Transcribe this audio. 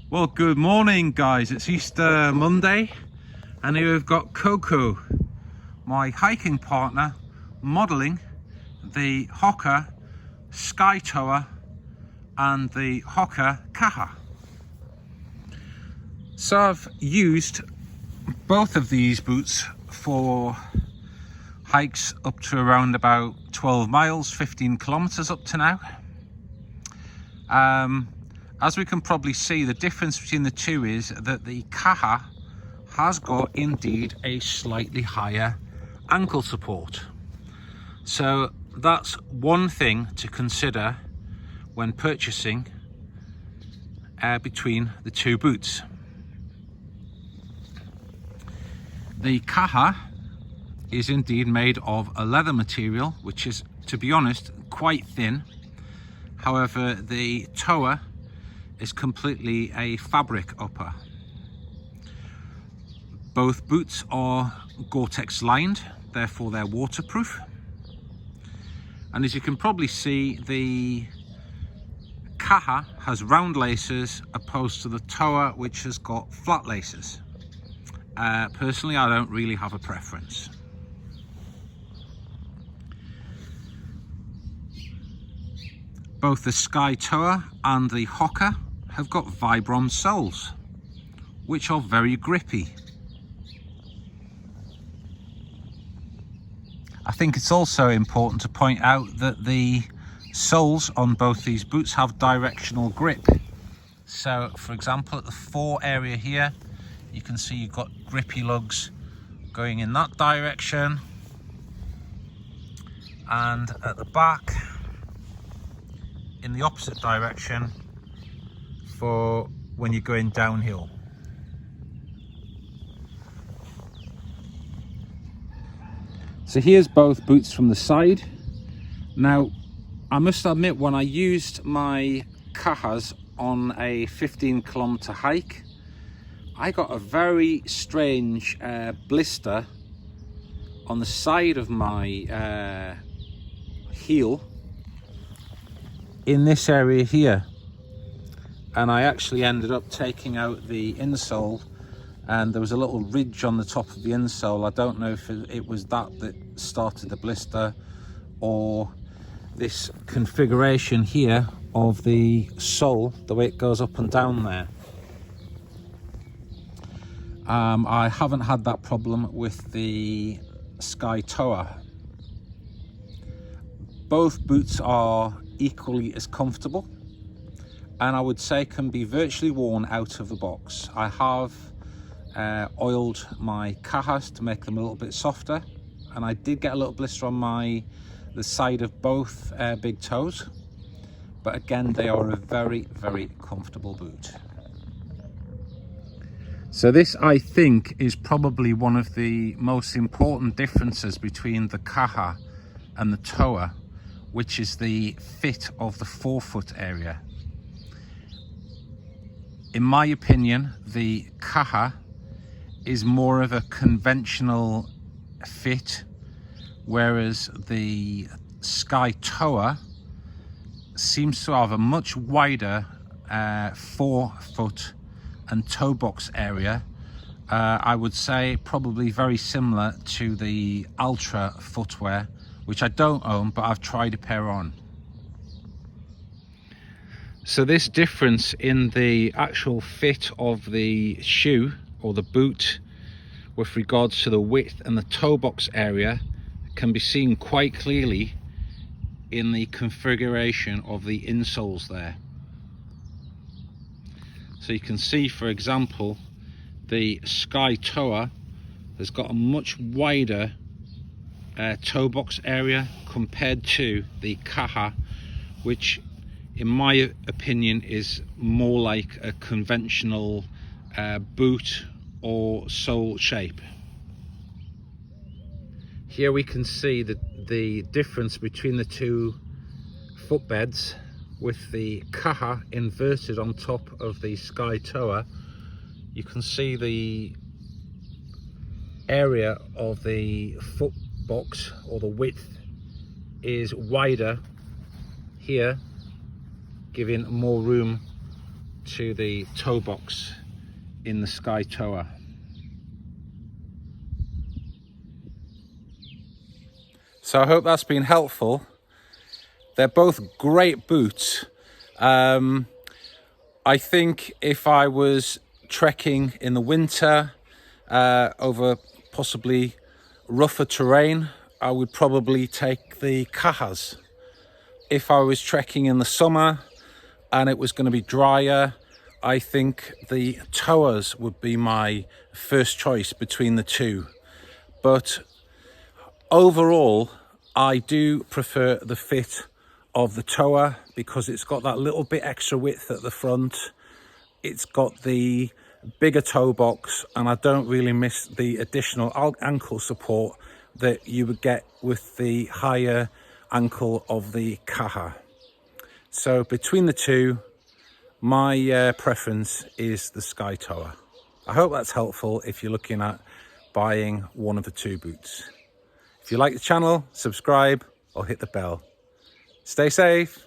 Well, good morning, guys. It's Easter Monday, and here we've got Coco, my hiking partner, modeling the Hoka Sky Toa and the Hoka Kaha. So I've used both of these boots for hikes up to around about 12 miles, 15 kilometers up to now. As we can probably see, the difference between the two is that the Kaha has got indeed a slightly higher ankle support. So that's one thing to consider when purchasing between the two boots. The Kaha is indeed made of a leather material, which is, to be honest, quite thin. However, the Toa is completely a fabric upper. Both boots are Gore-Tex lined, therefore they're waterproof. And as you can probably see, the Kaha has round laces opposed to the Toa, which has got flat laces. Personally, I don't really have a preference. Both the Sky Toa and the Hoka have got Vibram soles, which are very grippy. I think it's also important to point out that the soles on both these boots have directional grip. So, for example, at the fore area here, you can see you've got grippy lugs going in that direction, and at the back in the opposite direction for when you're going downhill. So here's both boots from the side. Now, I must admit, when I used my Kahas on a 15-kilometer hike, I got a very strange blister on the side of my heel in this area here, and I actually ended up taking out the insole, and there was a little ridge on the top of the insole. I don't know if it was that started the blister, or this configuration here of the sole, the way it goes up and down there. I haven't had that problem with the Sky Toa. Both boots are equally as comfortable, and I would say can be virtually worn out of the box. I have oiled my Kahas to make them a little bit softer, and I did get a little blister on the side of both big toes, but again, they are a very, very comfortable boot. So this, I think, is probably one of the most important differences between the Kaha and the Toa, which is the fit of the forefoot area. In my opinion, the Kaha is more of a conventional fit, whereas the Sky Toa seems to have a much wider forefoot and toe box area. I would say probably very similar to the Ultra footwear, which I don't own, but I've tried a pair on. So this difference in the actual fit of the shoe or the boot with regards to the width and the toe box area can be seen quite clearly in the configuration of the insoles there. So you can see, for example, the Sky Toa has got a much wider toe box area compared to the Kaha, which in my opinion is more like a conventional boot or sole shape. Here we can see the difference between the two footbeds, with the Kaha inverted on top of the Sky Toa. You can see the area of the foot box, or the width, is wider here, giving more room to the toe box in the Sky Toa. So I hope that's been helpful. They're both great boots. I think if I was trekking in the winter over possibly rougher terrain, I would probably take the Kahas. If I was trekking in the summer and it was going to be drier, I think the Toas would be my first choice between the two. But overall, I do prefer the fit of the Toa because it's got that little bit extra width at the front. It's got the bigger toe box, and I don't really miss the additional ankle support that you would get with the higher ankle of the Kaha. So between the two, my preference is the Sky Toa. I hope that's helpful if you're looking at buying one of the two boots. If you like the channel, subscribe or hit the bell. Stay safe.